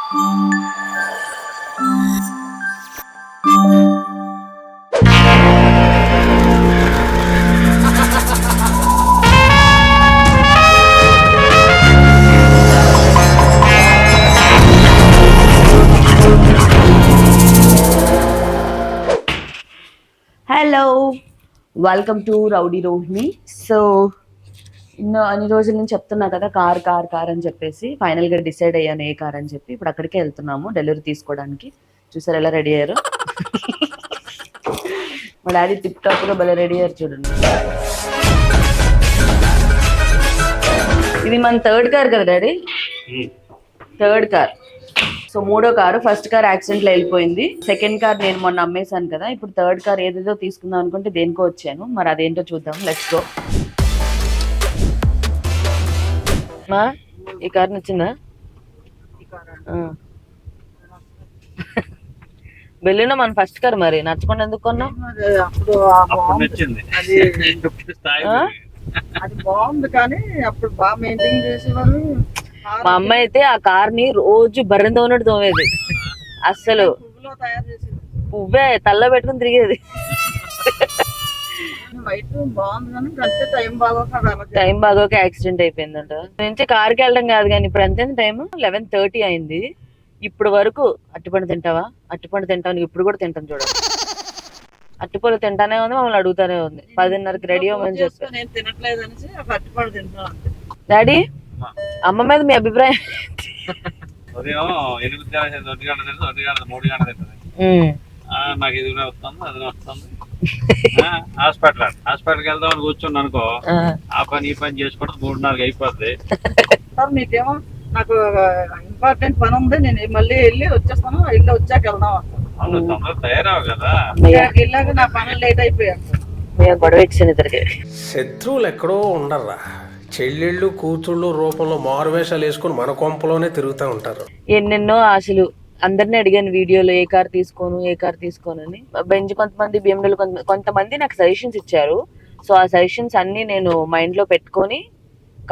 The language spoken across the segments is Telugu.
Hello, welcome to rowdy Rohini. So అన్ని రోజుల నుంచి చెప్తున్నా కదా కార్ కార్ కార్ అని చెప్పేసి ఫైనల్గా డిసైడ్ అయ్యాను ఏ కార్ అని చెప్పి. ఇప్పుడు అక్కడికే వెళ్తున్నాము డెలివరీ తీసుకోవడానికి. చూసారు ఎలా రెడీ అయ్యారు? మా డాడీ టిప్ టాప్గా భలే రెడీ అయ్యారు చూడండి. ఇది మన థర్డ్ కార్ కదా డాడీ? Third car. సో మూడో కారు. ఫస్ట్ కార్ యాక్సిడెంట్లో వెళ్ళిపోయింది. సెకండ్ కార్ నేను మొన్న అమ్మేశాను కదా. ఇప్పుడు థర్డ్ కార్ ఏదేదో తీసుకుందాం అనుకుంటే దేనికో వచ్చాను. మరి అదేంటో చూద్దాం. Let's go. మా ఈ కార్ నచ్చిందా? వెళ్ళినా మన ఫస్ట్ కార్ మరి నచ్చకుండా ఎందుకు కొన్నాం? మా అమ్మ అయితే ఆ కార్ ని రోజు బర్రెంతో ఉన్నట్టు తోమేది. అస్సలు పువ్వే తల్లో పెట్టుకుని తిరిగేది. టైం బాగోక యాక్సిడెంట్ అయిపోయిందంట. నుంచి కార్కి వెళ్ళడం కాదు కానీ ఇప్పుడు ఎంత టైం 11:30 అయింది. ఇప్పుడు వరకు అట్టిపండు తింటావా అట్టిపండు తింటావు? ఇప్పుడు కూడా తింటాను చూడ. అట్టిపళ్ళు తింటానే ఉంది, మమ్మల్ని అడుగుతానే ఉంది. 10:30కి రెడీ అవ్వమని చెప్పి. డాడీ అమ్మ మీద మీ అభిప్రాయం? నాకు ఇది వస్తుంది అది వస్తుంది. హాస్పిటల్కి వెళ్దామని కూర్చుని అనుకో, ఆ పని ఈ పని చేసుకోవడం 3:30 అయిపోద్ది. మీకేమో నాకు ఇంపార్టెంట్ పని ఉంది, నేను మళ్ళీ వెళ్ళి వచ్చేస్తాను, వెళ్ళి వచ్చాక వెళ్దాం. అవును, తొందరగా తయారవు కదా. వెళ్ళాక నా పనులు లేట్ అయిపోయాను. గొడవ ఇచ్చాను ఇద్దరికి. శత్రువులు ఎక్కడో ఉండర్రా, చెల్లెళ్ళు కూతుళ్ళు రూపంలో మారువేషాలు వేసుకుని మన కొంపలోనే తిరుగుతూ ఉంటారు. ఎన్నెన్నో ఆశలు. అందరినీ అడిగాను వీడియోలో ఏ కార్ తీసుకోను అని. బెంజ్ కొంతమంది, బిఎండబ్ల్యూ కొంతమంది నాకు సజెషన్స్ ఇచ్చారు. సో ఆ సజెషన్స్ అన్ని నేను మైండ్ లో పెట్టుకొని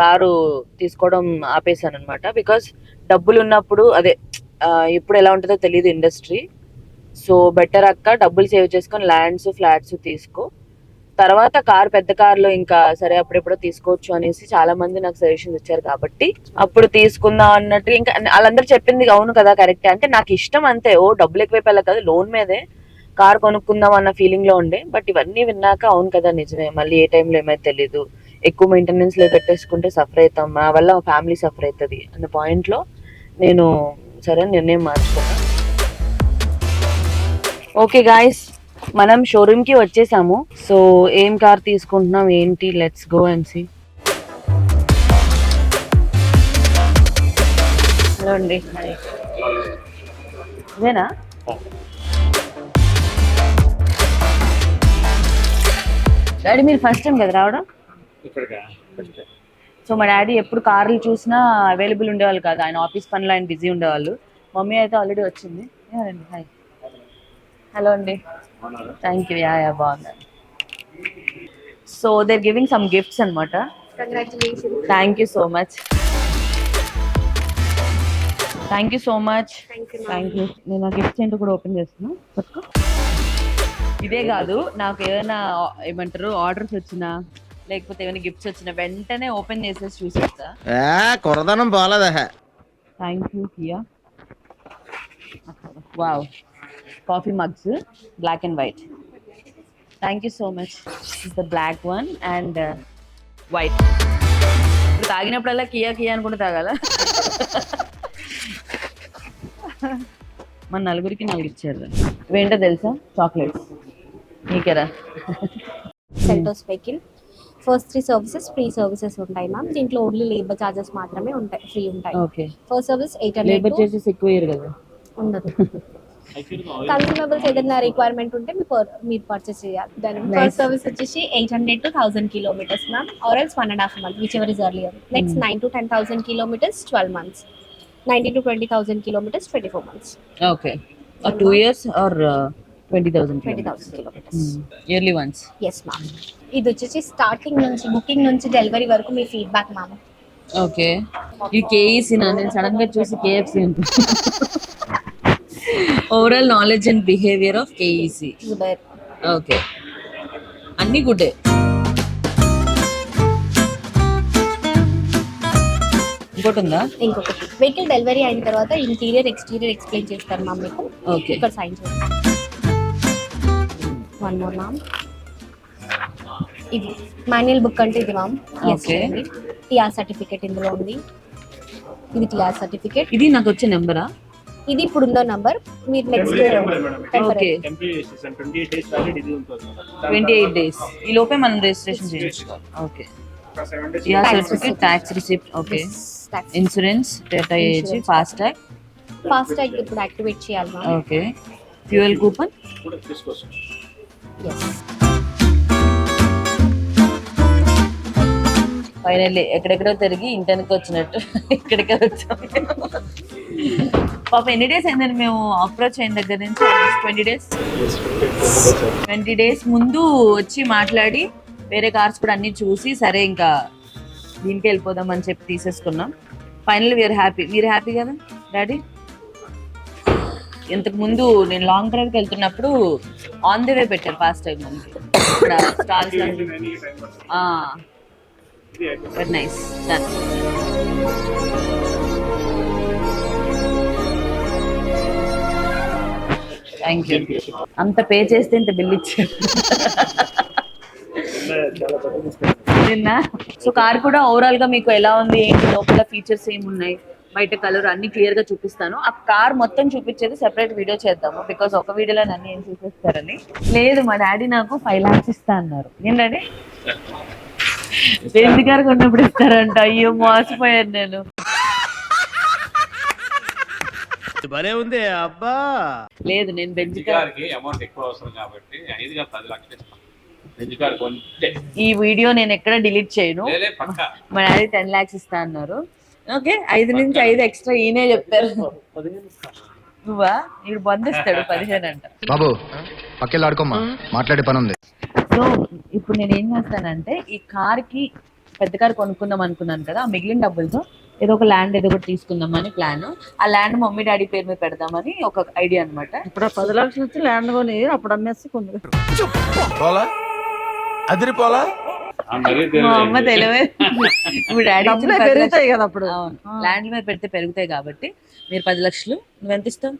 కారు తీసుకోవడం ఆపేశాను అనమాట. బికాస్ డబ్బులు ఉన్నప్పుడు అదే ఎప్పుడు ఎలా ఉంటుందో తెలియదు ఇండస్ట్రీ. సో బెటర్ అక్క డబ్బులు సేవ్ చేసుకొని ల్యాండ్స్ ఫ్లాట్స్ తీసుకో, తర్వాత కార్ పెద్ద కార్లో ఇంకా సరే అప్పుడెప్పుడో తీసుకోవచ్చు అనేసి చాలా మంది నాకు సజెషన్స్ ఇచ్చారు. కాబట్టి అప్పుడు తీసుకుందాం అన్నట్టు. ఇంకా వాళ్ళందరూ చెప్పింది అవును కదా కరెక్టే. అంటే నాకు ఇష్టం అంతే, ఓ డబ్బులు ఎక్కువైపు వెళ్ళ కదా, లోన్ మీదే కార్ కొనుక్కుందాం అన్న ఫీలింగ్ లో ఉండే. బట్ ఇవన్నీ విన్నాక అవును కదా నిజమే, మళ్ళీ ఏ టైంలో ఏమైతే తెలీదు, ఎక్కువ మెయింటెనెన్స్ లో పెట్టేసుకుంటే సఫర్ అవుతాం, మా వల్ల ఫ్యామిలీ సఫర్ అవుతుంది అన్న పాయింట్ లో నేను సరే నిర్ణయం మార్చుకున్నా. ఓకే గాయస్, మనం షోరూమ్ కి వచ్చేసాము. సో ఏం కార్ తీసుకుంటున్నాం ఏంటి, let's go and see. Hello అండి. ఇదేనా? డాడీ మీరు ఫస్ట్ టైం కదా రావడం? సో మా డాడీ ఎప్పుడు కార్లు చూసినా అవైలబుల్ ఉండేవాళ్ళు కాదు, ఆయన ఆఫీస్ పనులు ఆయన బిజీ ఉండేవాళ్ళు. మమ్మీ అయితే ఆల్రెడీ వచ్చింది. హాయ్. హలో అండి. Thank you. యా బాగున్నాను. So they are giving some gifts అనమాట. Thank you so much. Thank you so much. Thank you. నేను ఆ గిఫ్ట్స్ ఏంటో కూడా ఓపెన్ చేస్తున్నా. పట్టుకో. ఇదే కాదు, నాకు ఏదైనా ఏమంటారు ఆర్డర్స్ వచ్చినా లేకపోతే ఏమైనా గిఫ్ట్స్ వచ్చినా వెంటనే ఓపెన్ చేసేసి చూసేస్తా. కొరదనం బాలేదా? Thank you Kia. Wow, coffee mugs black and white. Thank you so much. Is the black one and white. ఇప్పుడు తాగినప్పుడల్లా కియా కియా అనుకుంటే తాగాల. మన నలుగురికి 4 ఇచ్చారు. ఇవేంటో తెలుసా? చాక్లెట్స్. నీకేరా? సెంటోస్ vehicle first 3 services free services ఉంటాయి మ్యామ్. దీంట్లో ఓన్లీ లేబర్ చార్జెస్ మాత్రమే ఉంటాయి, ఫ్రీ ఉంటాయి. Okay. First service 800. Labour charges ఎక్కువ ఇయర్ కదా? ఉండదు. కన్స్యూమబుల్స్ ఏదైనా రిక్వైర్మెంట్ ఉంటే మీరు పర్చేస్ చేయాలి. దాని ఫస్ట్ సర్వీస్ వచ్చేసి 800 to 1000 kilometers ma'am, or else 1.5 months, which ever is earlier. Next 9 to 10,000 kilometers 12 months, 90 to 20,000 kilometers 24 months. Okay. 2 years or 20,000 kilometers yearly once. Yes ma'am. ఇది వచ్చేసి స్టార్టింగ్ నుంచి బుకింగ్ నుంచి డెలివరీ వరకు మీ ఫీడ్బ్యాక్ మ్యామ్. ఓకే, ఈ కేఈసీ నేను సడన్ గా చూసి KFC overall knowledge and behaviour of KEC. Uber. Okay, అన్ని గుడ్డే. ఇంకోటి ఉందా? ఇంకొకటి వెహికల్ డెలివరీ అయిన తర్వాత ఇంటీరియర్ ఎక్స్టీరియర్ ఎక్స్ప్లెయిన్ చేస్తారు మ్యామ్ మీకు. ఓకే, ఇక్కడ సైన్ చేస్తాం. వన్ మోర్ మ్యామ్, ఇది మాన్యువల్ బుక్ అంటే ఇది మ్యామ్. Okay. టిఆర్ సర్టిఫికేట్ ఇందులో ఉంది. ఇది టిఆర్ సర్టిఫికేట్. ఇది నాకు వచ్చే నెంబరా? ఇది ఇప్పుడు ఉన్న నంబర్. మీరు నెక్స్ట్ ఓకే, 28 days ఈ లోపే మనం రిజిస్ట్రేషన్ చేయించుకోవాలి. Okay, TR certificate, tax receipt, okay, insurance, data ఏజీ, ఫాస్ట్ ట్యాగ్. ఫాస్ట్ ట్యాగ్ ఇప్పుడు యాక్టివేట్ చేయాలి ma'am. Okay, fuel coupon. Yes. Finally ఎక్కడెక్కడో తిరిగి ఇంటర్కి వచ్చినట్టు ఇక్కడికే వచ్చాం. పాప ఎన్ని డేస్ అయిందని మేము అప్రోచ్ అయిన దగ్గర నుంచి? 20 days ముందు వచ్చి మాట్లాడి వేరే కార్స్ కూడా అన్ని చూసి సరే ఇంకా దీనికి వెళ్ళిపోదాం అని చెప్పి తీసేసుకున్నాం. Finally we are happy. మీరు హ్యాపీ కదా డాడీ? ఇంతకు ముందు నేను లాంగ్ డ్రైవ్కి వెళ్తున్నప్పుడు ఆన్ ది వే పెట్టారు ఫాస్ట్ టైం మనకి ఇక్కడ stalls. Very nice, done. Thank you. అంత పే చేస్తే ఇంత బిల్ ఇచ్చారు నిన్న. సో కార్ కూడా ఓవరాల్ గా మీకు ఎలా ఉంది, ఏంటి, లోపల ఫీచర్స్ ఏమున్నాయి, బయట కలర్ అన్ని క్లియర్ గా చూపిస్తాను. ఆ కార్ మొత్తం చూపించేది సెపరేట్ వీడియో చేద్దాము, బికాస్ ఒక వీడియోలో అన్ని ఏం చూపిస్తారని. లేదు, మా డాడీ నాకు 5 lakhs ఇస్తా అన్నారు. ఏం డాడీ? బెంజ్ కార్ కొన్నప్పుడు ఇస్తారంట. అయ్యో మోసపోయాను నేను. ఉంది అబ్బా. లేదు, నేను బెంజ్ కార్ బెంజికార్కి అమౌంట్ ఎక్కువ అవసరం కాబట్టి 10 లక్షలు ఇస్తాం. బెంజికార్ కొంటే ఈ వీడియో నేను ఎక్కడ డిలీట్ చేయను. పక్కా మా డాడీ 10 lakhs ఇస్తా అన్నారు. ఓకే, 5 నుంచి 5 ఎక్స్ట్రా ఈయనే చెప్తారు. నువ్వా? ఇప్పుడు బంధిస్తాడు 15 అంట. బాబు పక్కెళ్ళి ఆడుకోమ్మా, మాట్లాడే పని ఉంది. సో ఇప్పుడు నేను ఏం చేస్తానంటే ఈ కార్ కి పెద్ద కార్ కొనుక్కుందాం అనుకున్నాను కదా, ఆ మిగిలిన డబ్బులతో ఏదో ఒక ల్యాండ్ ఏదో ఒకటి తీసుకుందామని ప్లాన్. ఆ ల్యాండ్ మమ్మీ డాడీ పేరు మీద పెడదామని ఒక ఐడియా అనమాట. ఇప్పుడు 10 లక్షలు ఇచ్చి ల్యాండ్ కొని అప్పుడు అమ్మేసి కొంది. అదిరిపోలా. మా అమ్మ తెలివే. ఇప్పుడు డాడీ డబ్బులే పెరుగుతాయి కదా అప్పుడు. ల్యాండ్ మీద పెడితే పెరుగుతాయి కాబట్టి మీరు 10 లక్షలు. నువ్వెంత ఇస్తావు?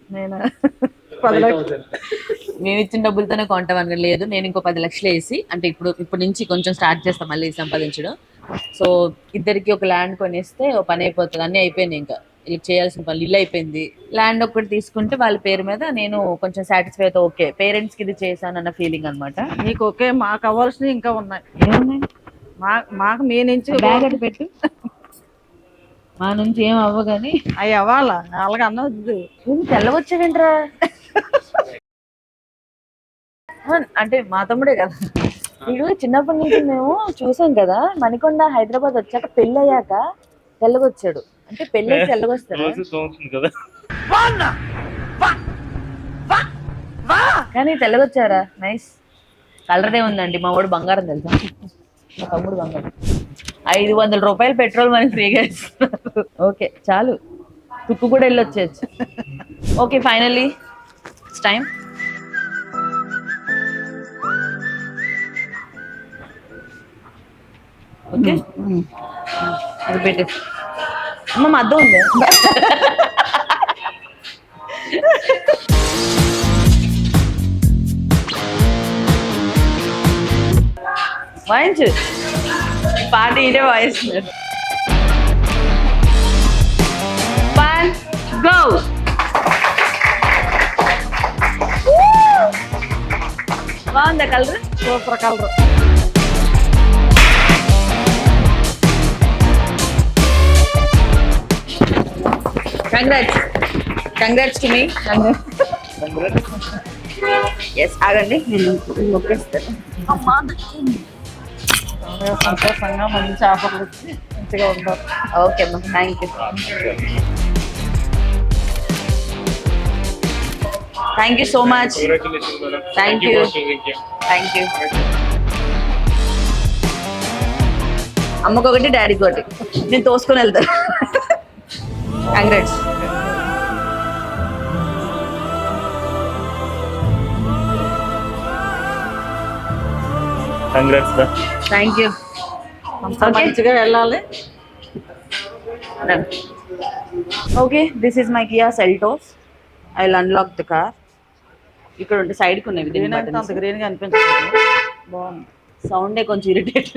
నేను 10 లక్షలు మేము ఇచ్చిన డబ్బులతోనే కొంటాం అనగా. లేదు, నేను ఇంకో 10 లక్షలు వేసి, అంటే ఇప్పుడు నుంచి కొంచెం స్టార్ట్ చేస్తాం మళ్ళీ సంపాదించడం. సో ఇద్దరికి ఒక ల్యాండ్ కొనేస్తే ఓ పని అయిపోతుంది. అన్నీ అయిపోయింది, ఇంకా ఇలా చేయాల్సిన పనులు ఇల్లు అయిపోయింది. ల్యాండ్ ఒకటి తీసుకుంటే వాళ్ళ పేరు మీద నేను కొంచెం సాటిస్ఫై అవుతా. ఓకే, పేరెంట్స్ కి ఇది చేశాను అన్న ఫీలింగ్ అనమాట. నీకు ఓకే, మాకు అవ్వాల్సినవి ఇంకా ఉన్నాయి. ఏమున్నాయి? మాకు మీ నుంచి బ్యాగ్ అటు పెట్టు. మా నుంచి ఏం అవ్వగాని అవి అవ్వాలా, అలాగ అన్నది. తెల్లవచ్చావేంట్రా? అంటే మా తమ్ముడే కదా వీడు. చిన్నప్పటి నుంచి మేము చూసాం కదా, మణికొండ హైదరాబాద్ వచ్చాక పెళ్ళి అయ్యాక తెల్లగొచ్చాడు. అంటే పెళ్ళి తెల్లగొస్తాడు కానీ తెల్లగొచ్చారా? నైస్. కలర్దే ఉందండి. మా వాడు బంగారం తెలుసా? మా తమ్ముడు బంగారం. 500 రూపాయలు పెట్రోల్ మనకి ఫ్రీగా ఇస్తున్నారు. ఓకే చాలు, తుక్కు కూడా వెళ్ళొచ్చేయచ్చు. Okay, finally it's time. Okay, అది పెట్టు. అమ్మ మద్దం ఉంది. వాయించు, పాట ఇదే వాయిస్తున్నారు. One, go. బాగుందా colour? Super colour. Congrats to me. Yes, ఆగండి నేను మొక్కేస్తాను. సంతోషంగా మంచి ఆఫర్లు వచ్చి మంచిగా ఉంటారు. ఓకే అమ్మా, thank you. Thank you so much. Thank you. Thank you. అమ్మకి ఒకటి డాడీకి ఒకటి నేను తోసుకొని వెళ్తాను. కంగ్రాట్స్. Thank you. మంచిగా వెళ్ళాలి. Okay, this is my Kia Seltos. I will unlock the car. ఇక్కడ ఉంటే సైడ్కి ఉన్నవి గ్రీన్ అంటే అంత గ్రీన్గా అనిపించదు. బాగుంది. సౌండే కొంచెం ఇరిటేట్.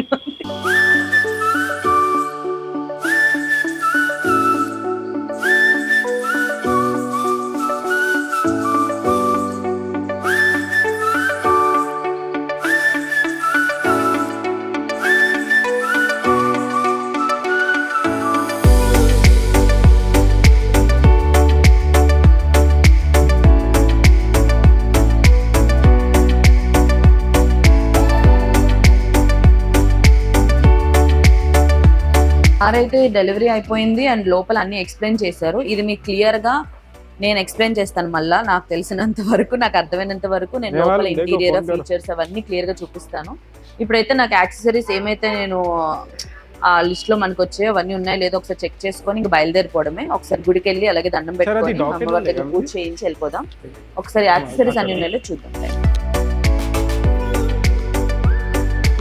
కార్ అయితే డెలివరీ అయిపోయింది అండ్ లోపల అన్ని ఎక్స్ప్లెయిన్ చేశారు. ఇది మీకు క్లియర్ గా నేను ఎక్స్ప్లెయిన్ చేస్తాను మళ్ళా. నాకు తెలిసినంత వరకు, నాకు అర్థమైనంత వరకు నేను లోపల ఇంటీరియర్ ఫీచర్స్ అవన్నీ క్లియర్ గా చూపిస్తాను. ఇప్పుడైతే నాకు యాక్సెసరీస్ ఏమైతే నేను ఆ లిస్ట్ లో మనకు వచ్చాయో అవన్నీ ఉన్నాయో లేదో ఒకసారి చెక్ చేసుకొని ఇంక బయలుదేరిపోవడమే. ఒకసారి గుడికి వెళ్ళి అలాగే దండం పెట్టుకొని అమ్మవారి దగ్గర పూజ చేయించి వెళ్ళిపోదాం. ఒకసారి యాక్సెసరీస్ అన్ని ఉన్నాయో చూద్దాం.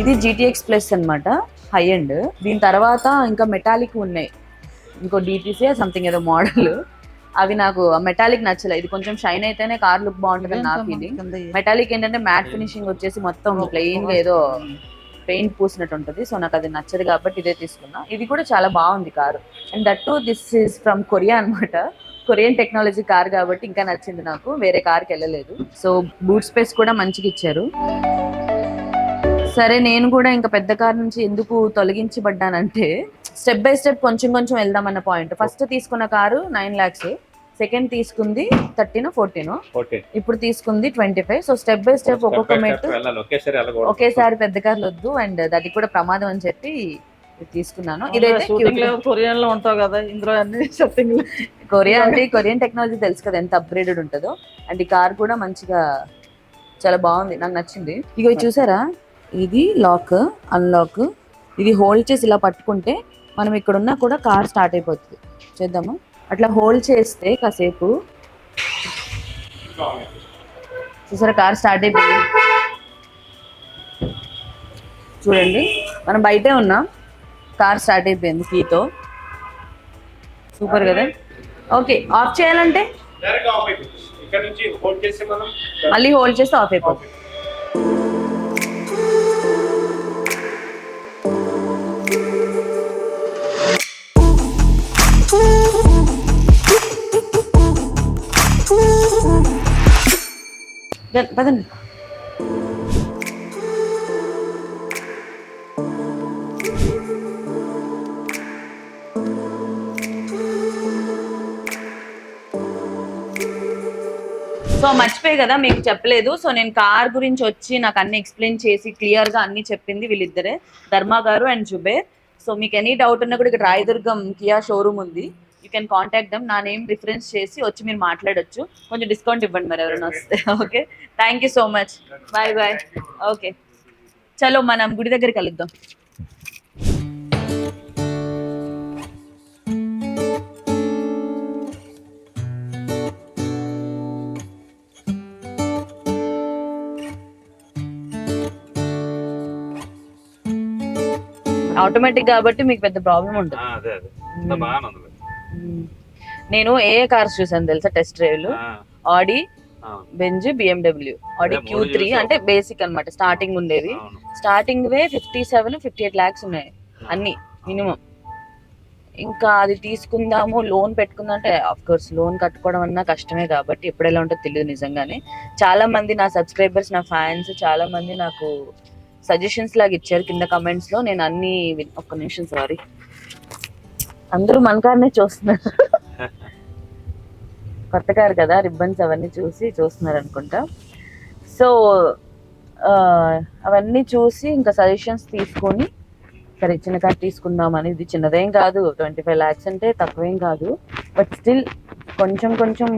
ఇది GTX ప్లస్ అన్నమాట, హై ఎండ్. దీని తర్వాత ఇంకా మెటాలిక్ ఉన్నాయి, ఇంకో DTC సంథింగ్ ఏదో మోడల్. అవి నాకు మెటాలిక్ నచ్చలేదు. ఇది కొంచెం షైన్ అయితేనే కార్ లుక్ బాగుంటుంది నా ఫీలింగ్. మెటాలిక్ ఏంటంటే మ్యాట్ ఫినిషింగ్ వచ్చేసి మొత్తం ప్లెయిన్ గా ఏదో పెయింట్ పూసినట్టు ఉంటుంది. సో నాకు అది నచ్చదు కాబట్టి ఇదే తీసుకున్నా. ఇది కూడా చాలా బాగుంది car. And that to this is from Korea అనమాట. కొరియన్ టెక్నాలజీ కార్ కాబట్టి ఇంకా నచ్చింది నాకు. వేరే కార్కి వెళ్ళలేదు. సో బూట్ స్పేస్ కూడా మంచిగా ఇచ్చారు. సరే, నేను కూడా ఇంకా పెద్ద కార్ నుంచి ఎందుకు తొలగించబడ్డానంటే స్టెప్ బై స్టెప్ కొంచెం కొంచెం వెళ్దామన్న పాయింట్. ఫస్ట్ తీసుకున్న కారు 9 lakhs, సెకండ్ తీసుకుంది 13 or 14, ఇప్పుడు తీసుకుంది 25. సో స్టెప్ బై స్టెప్ ఒక్కొక్క మెట్టు ఒకేసారి పెద్ద కార్లు వద్దు అండ్ అది కూడా ప్రమాదం అని చెప్పి తీసుకున్నాను. ఇదైతే కొరియన్ లో ఉంటావు కదా, ఇందులో అన్ని సెట్టింగ్. కొరియా అంటే కొరియన్ టెక్నాలజీ తెలుసు కదా ఎంత అప్గ్రేడెడ్ ఉంటుందో. అండ్ ఈ కార్ కూడా మంచిగా చాలా బాగుంది, నాకు నచ్చింది. ఇగో చూసారా, ఇది లాక్ అన్లాక్. ఇది హోల్డ్ చేసి ఇలా పట్టుకుంటే మనం ఇక్కడ ఉన్నా కూడా కార్ స్టార్ట్ అయిపోతుంది. చేద్దాము. అట్లా హోల్డ్ చేస్తే కాసేపు చూసారా కార్ స్టార్ట్ అయిపోయింది. చూడండి, మనం బయటే ఉన్నాం, కార్ స్టార్ట్ అయిపోయింది కీతో. సూపర్ కదా. ఓకే, ఆఫ్ చేయాలంటే మళ్ళీ హోల్డ్ చేస్తే ఆఫ్ అయిపోతుంది. పదండి. సో మర్చిపోయి కదా మీకు చెప్పలేదు. సో నేను కార్ గురించి వచ్చి నాకు అన్ని ఎక్స్ప్లెయిన్ చేసి క్లియర్ గా అన్ని చెప్పింది వీళ్ళిద్దరే, ధర్మ గారు అండ్ జుబేర్. సో మీకు ఎనీ డౌట్ ఉన్నా కూడా ఇక్కడ రాయదుర్గం కియా షోరూమ్ ఉంది. You can contact them. నా నేమ్ రిఫరెన్స్ చేసి వచ్చి మీరు మాట్లాడొచ్చు. కొంచెం డిస్కౌంట్ ఇవ్వండి మరి ఎవరైనా వస్తే. Okay, thank you so much. Bye bye. Okay, చలో మనం గుడి దగ్గరికి కలుద్దాం. ఆటోమేటిక్ కాబట్టి మీకు పెద్ద ప్రాబ్లం ఉంటుంది. నేను ఏ కార్స్ చూసాను తెలుసా టెస్ట్ డ్రైవ్లు? ఆడి, బెంజ్, BMW. ఆడి Q3 అంటే బేసిక్ అన్నమాట, స్టార్టింగ్ ఉండేవి. స్టార్టింగ్ వే 57-58 lakhs ఉన్నాయి అన్ని మినిమం. ఇంకా అది తీసుకుందాము, లోన్ పెట్టుకుందాం అంటే ఆఫ్ కోర్స్ లోన్ కట్టుకోవడం అన్నా కష్టమే కాబట్టి ఎప్పుడు ఎలా ఉంటుందో తెలియదు. నిజంగానే చాలా మంది నా సబ్స్క్రైబర్స్, నా ఫ్యాన్స్ చాలా మంది నాకు సజెషన్స్ లాగా ఇచ్చారు కింద కమెంట్స్ లో. నేను అన్ని ఒక్క నిమిషం, సారీ, అందరూ మన కార్నే చూస్తున్నారు. కొత్త కారు కదా, రిబ్బన్స్ అవన్నీ చూస్తున్నారు అనుకుంటా. సో అవన్నీ చూసి ఇంకా సజెషన్స్ తీసుకొని సరే చిన్న కార్ తీసుకుందామని. ఇది చిన్నదేం కాదు, 25 lakhs అంటే తక్కువేం కాదు, బట్ స్టిల్ కొంచెం కొంచెం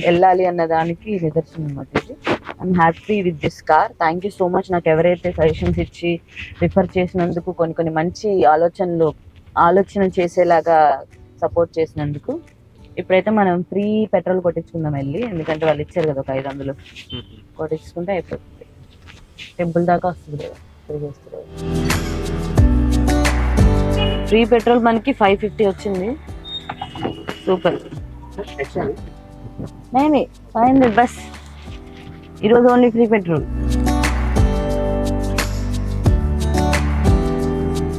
వెళ్ళాలి అన్న దానికి నిదర్శనం అన్నమాట ఇది. I'm happy with this car. Thank you so much నాకు ఎవరైతే సజెషన్స్ ఇచ్చి రిఫర్ చేసినందుకు, కొన్ని మంచి ఆలోచన చేసేలాగా సపోర్ట్ చేసినందుకు. ఇప్పుడైతే మనం ఫ్రీ పెట్రోల్ కొట్టించుకుందాం వెళ్ళి, ఎందుకంటే వాళ్ళు ఇచ్చారు కదా ఒక 500 కొట్టించుకుంటే అయిపోతుంది. టెంపుల్ దాకా వస్తుంది కదా ఫ్రీ పెట్రోల్. మనకి 550 వచ్చింది. సూపర్. 500 బస్ ఈరోజు ఓన్లీ ఫ్రీ పెట్రోల్.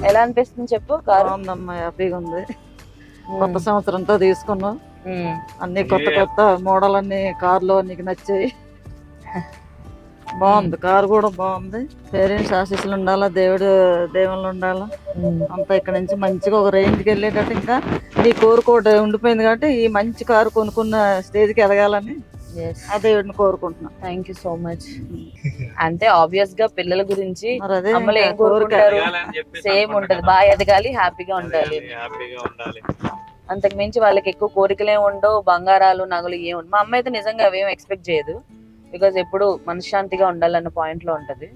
ఎలా అనిపిస్తుంది చెప్పు? కారు బాగుందమ్మా, హ్యాపీగా ఉంది. కొత్త సంవత్సరంతో తీసుకున్నాం అన్ని కొత్త మోడల్ అన్ని కార్లో నీకు నచ్చాయి. బాగుంది కారు కూడా బాగుంది. పేరెంట్స్ ఆశీస్సులు ఉండాలా, దేవుళ్ళు ఉండాలా. అంతా ఇక్కడ నుంచి మంచిగా ఒక రేంజ్కి వెళ్ళేటట్టు ఇంకా నీ కోరుకోట ఉండిపోయింది కాబట్టి ఈ మంచి కారు కొనుక్కున్న స్టేజ్కి ఎదగాలని ఆ దేవుడిని కోరుకుంటున్నా. Thank you so much. అంటే ఆబ్వియస్ గా పిల్లల గురించి మరి అదే అమ్మలు ఏం ఇంకా కోరిక. కోరుకుంటారు? ఎదగాలని చెప్పేసి సేమ్ ఉంటది, బాగా ఎదగాలి, హ్యాపీగా ఉండాలి. హ్యాపీగా ఉండాలి. అంతకు మించి వాళ్ళకి ఎక్కువ కోరికలే ఉండవు, బంగారాలు నగలు ఏమి ఉండవు. మా అమ్మ అయితే నిజంగా అవేం ఎక్స్పెక్ట్ చేయదు, బికాజ్ ఎప్పుడు మనశ్శాంతిగా ఉండాలన్న పాయింట్ లో ఉంటది.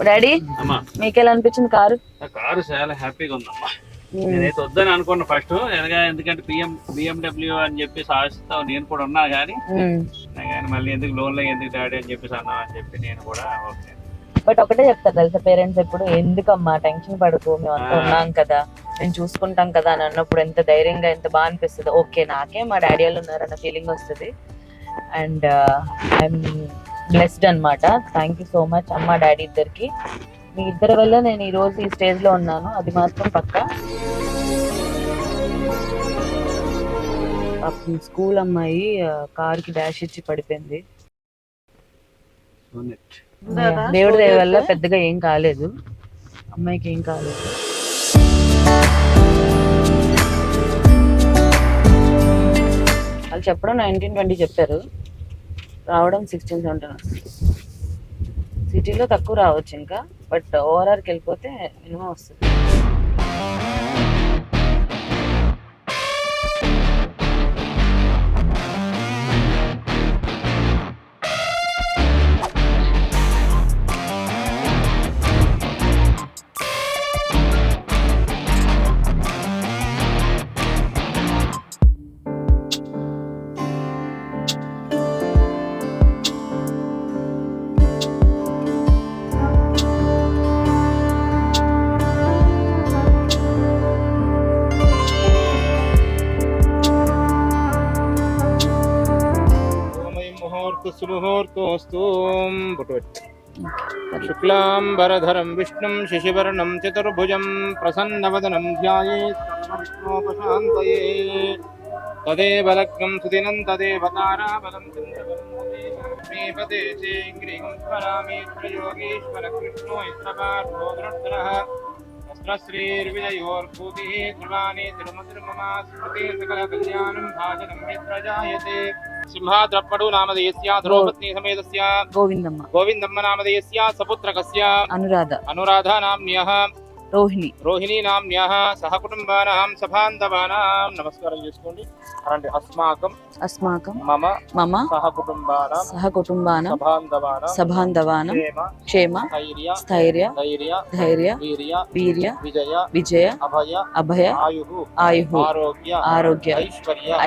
డాడీ అమ్మా మీకెలా అనిపించింది కారు? ఆ కారు చాలా హ్యాపీగా ఉందమ్మా. నేనైతే వద్దని అనుకున్నా ఫస్ట్, ఎందుకంటే బిఎండబ్ల్యూ అని చెప్పేసి ఆశతో నేను కూడా ఉన్నా కానీ మళ్ళీ ఎందుకు లోన్లో ఎందుకు డాడీ అని చెప్పేసి అన్నా అని చెప్పి నేను కూడా ఓకే. బట్ ఒకటే చెప్తారు తెలుసా పేరెంట్స్ ఎప్పుడు, ఎందుకమ్మా టెన్షన్ పడకు, మేము అంతా ఉన్నాం కదా, మేము చూసుకుంటాం కదా అని అన్నప్పుడు ఎంత ధైర్యంగా ఎంత బాగా అనిపిస్తుంది. ఓకే నాకే మా డాడీ వాళ్ళు ఉన్నారన్న ఫీలింగ్ వస్తుంది. అండ్ ఐఎమ్ బ్లెస్డ్ అనమాట. థ్యాంక్ యూ సో మచ్ అమ్మ డాడీ ఇద్దరికి. మీ ఇద్దరి వల్ల నేను ఈ రోజు ఈ స్టేజ్ లో ఉన్నాను, అది మాత్రం పక్కా. స్కూల్ అమ్మాయి కార్ కి డాష్ ఇచ్చి పడిపోయింది. దేవుడి దయ వల్ల పెద్దగా ఏం కాలేదు, అమ్మాయికి ఏం కాలేదు. వాళ్ళు చెప్పడం 1920 చెప్పారు, రావడం 1617. సిటీలో తక్కువ రావచ్చు ఇంకా, బట్ ఓఆర్ఆర్కి వెళ్ళిపోతే మినిమం వస్తుంది. సుముహూర్తోస్తు. శుక్లాంబరధరం విష్ణుం శశివర్ణం చతుర్భుజం ప్రసన్నవదనం ధ్యాయేత్ సర్వవిఘ్నోపశాంతయే. తదేవ లగ్నం సుదినం తదేవ తారాబలం చంద్రబలం చేంగ్రీం స్మరామి త్రయోగీశ్వర కృష్ణో ఇత్రపార్థో దృఢః వస్త్రశ్రీర్విజయోర్భూతిః ధ్రువాణి తిరుమతిర్మమా స్మృతి సకల కళ్యాణం భాజనం మిత్రజాయతే. సింహాద్రప్పడు నామధేయస్య ధ్రువపత్ని సమేతస్య గోవిందమ్మ నామధేయస్య సపుత్రకస్య అనురాధ నామ్న్యః రోహిణి నామ్న్యః సహకుటుంబానాం సబాంధవానాం. నమస్కారం చేసుకోండి. అలాంటి అస్మాకం మమ సహకుటుంబానాం సబాంధవానాం క్షేమ స్థైర్య ధైర్య వీర్య విజయ అభయ ఆయు ఆరోగ్య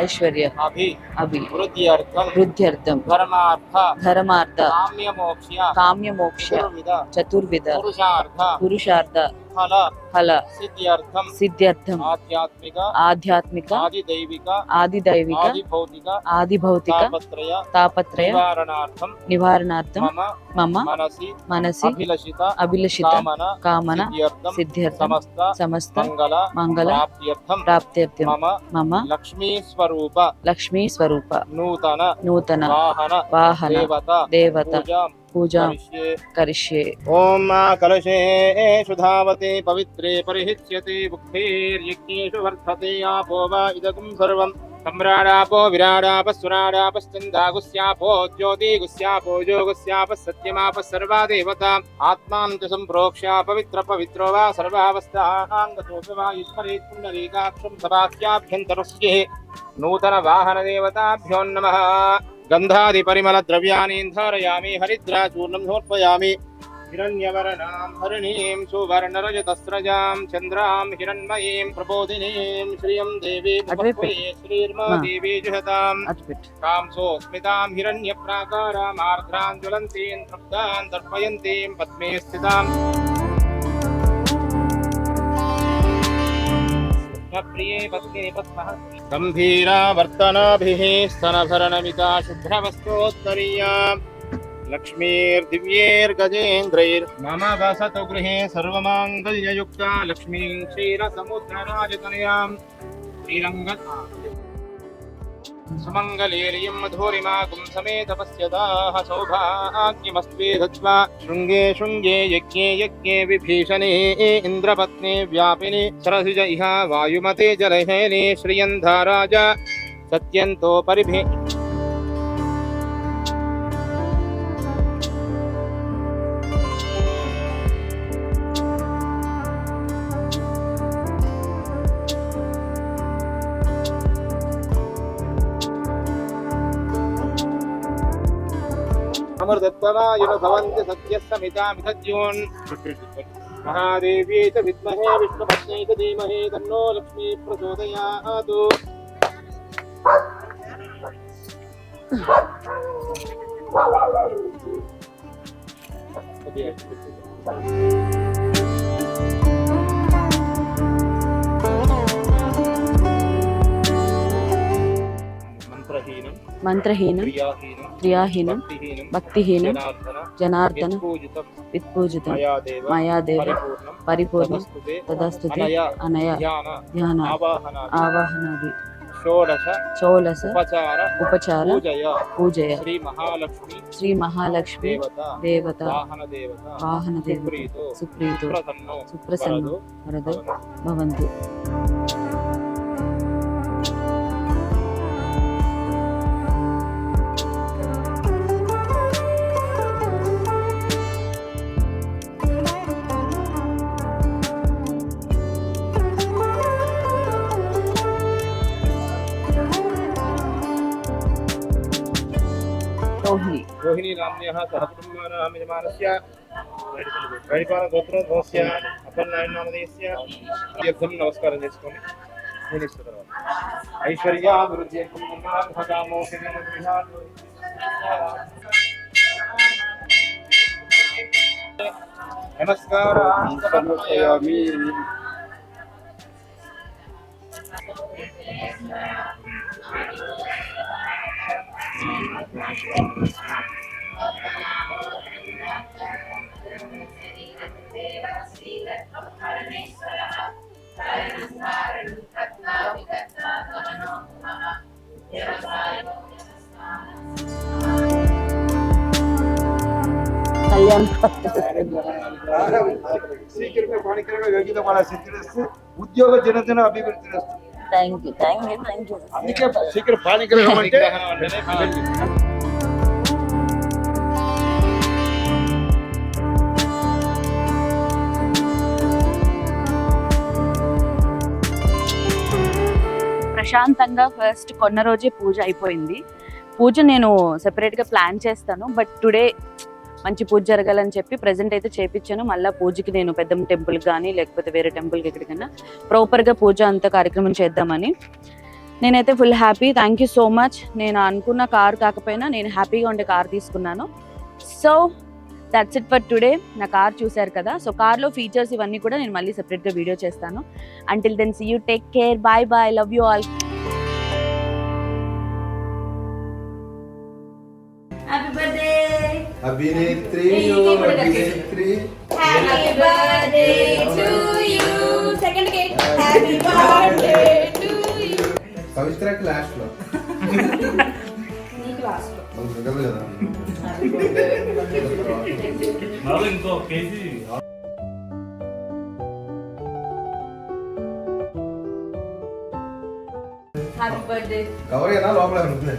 ఐశ్వర్య అభి వృద్ధ్యర్థం ధర్మార్థ కామ్యమోక్ష చతుర్విధ పురుషార్థ ఫల సిద్ధ్యర్థం ఆధ్యాత్మిక ఆదిదైవిక ఆదిభౌతిక తాపత్రయ నివారణార్థం మమ మనసి అభిలషిత కామన సిద్ధ్యర్థం సమస్త మంగళ ప్రాప్త్యర్థం మమ లక్ష్మీ స్వరూప నూతన వాహన దేవత పూజా కరిష్యే. ఓం కలశే శుధావతే పవిత్రే పరిహిచ్యతే బుద్ధేర్యజ్ఞేషు వర్ధతే ఆపో వా ఇదగుం సర్వం. సమ్రాడాపో విరాడాపస్సురాడాపశ్చందాగుస్యాపో జ్యోతిగుస్యాపో యోగుస్యాప సత్యమాప సర్వా దేవతా ఆత్మాం చ సంప్రోక్ష్య పవిత్రో వా సర్వావస్థాంగతో వా ఈశ్వరేత్ పుండరీకాక్షం సభాస్యాభ్యంతరస్యే. నూతన వాహన దేవతాభ్యో నమః. गंधादि परिमल द्रव्याणि धारयामि हरिद्रा चूर्णं समर्पयामि हिरण्यवर्णां हरिणीं सुवर्णरजतस्रजां चन्द्रां हिरण्मयीं प्रबोधिनीं श्रियं देवी श्रीर्मा देवी जुहताम् कांसो स्मितां हिरण्यप्राकाराम् आर्द्रां ज्वलन्तीं तप्तां दर्पयन्तीं पद्मे स्थिताम् प्रिये पत्नी पद्मः गंभीरा वर्तनाभिः स्तनभरणमिता शुभ्रवस्त्रोत्तरीया लक्ष्मीर्दिव्यैर्गजेन्द्रैर् मम वसतु गृहे सर्वमाङ्गल्ययुक्ता लक्ष्मीं क्षीरसमुद्रराजतनयां श्रीरङ्गता सुमङ्गलेरियं मधुरिमागुं समेत पश्यताः सौभाग्यमस्ते दत्त्वा शृङ्गे शृङ्गे यज्ञे यज्ञे विभीषणे इन्द्रपत्ने व्यापिने सरसिज इह वायुमते जलहेने श्रियन्धाराज सत्यन्तो परिभे अमृतत्वमायुर भवन्ति सत्यस्समितामिथद्योन् महादेवी च विद्महे विष्णुपत्न्यै च धीमहि तन्नो लक्ष्मी प्रचोदयात् మంత్రహీనం క్రియాహీనం భక్తిహీనం జనార్దన విత్పూజితం మయాదేవ పరిపూర్ణం తదస్తుతే అనయ ధ్యాన ఆవాహనాది షోడశ ఉపచార పూజయ శ్రీ మహాలక్ష్మి దేవత వాహన దేవత సుప్రీతో సుప్రసన్నో వరదో భవంతు. रोहिणी नाम्न्यः सहकुटुम्बानां यजमानस्य वैदिपालगोत्रोद्भवस्य अपर्णायण नामधेयस्य तीर्थं नमस्कारं చేసుకోండి నిలిచిన తర్వాత ఐశ్వర్యాభివృద్ధి కుటుంబాభగామో శ్రీమద్విహార్ నమస్కారం సమర్పయామి. శీఘ్రమే పాణిగ్రహంగా యోగిత వాళ్ళ సిద్ధిరస్తు ఉద్యోగ జనజన అభివృద్ధిరస్తు. Thank you. అందుకే శీఘ్ర పాణిగ్రహం అంటే ప్రశాంతంగా ఫస్ట్ కొన్న రోజే పూజ అయిపోయింది. పూజ నేను సెపరేట్గా ప్లాన్ చేస్తాను, బట్ టుడే మంచి పూజ జరగాలని చెప్పి ప్రెజెంట్ అయితే చేపించాను. మళ్ళీ పూజకి నేను పెద్దమ్మ టెంపుల్ కానీ లేకపోతే వేరే టెంపుల్కి ఎక్కడికైనా ప్రాపర్గా పూజ అంత కార్యక్రమం చేద్దామని నేనైతే full happy. Thank you so much. నేను అనుకున్న కార్ కాకపోయినా నేను హ్యాపీగా ఉండే కార్ తీసుకున్నాను. So that's it for today. నా కార్ చూశారు కదా. సో కార్లో ఫీచర్స్ ఇవన్నీ కూడా నేను మళ్ళీ సెపరేట్గా వీడియో చేస్తాను. Until then see you, take care, bye bye, love you all. Happy birthday Abhinetri Abhinetri. Happy birthday to you. Second cake. Happy birthday to you. పవిత్రకి లాస్ట్ లో నీకు లాస్ట్ లో కదా. ఇంకో కేజీ హ్యాపీ బర్త్డే. కవర్ కదా లోపల ఉంటుంది.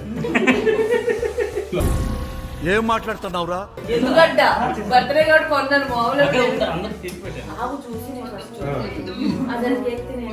ఏం మాట్లాడుతున్నావురా? ఎందుకంట బర్త్డే కార్డు కొన్నాను మామూలుగా చూసి నేను ఫస్ట్ అసలు కేక్ తినే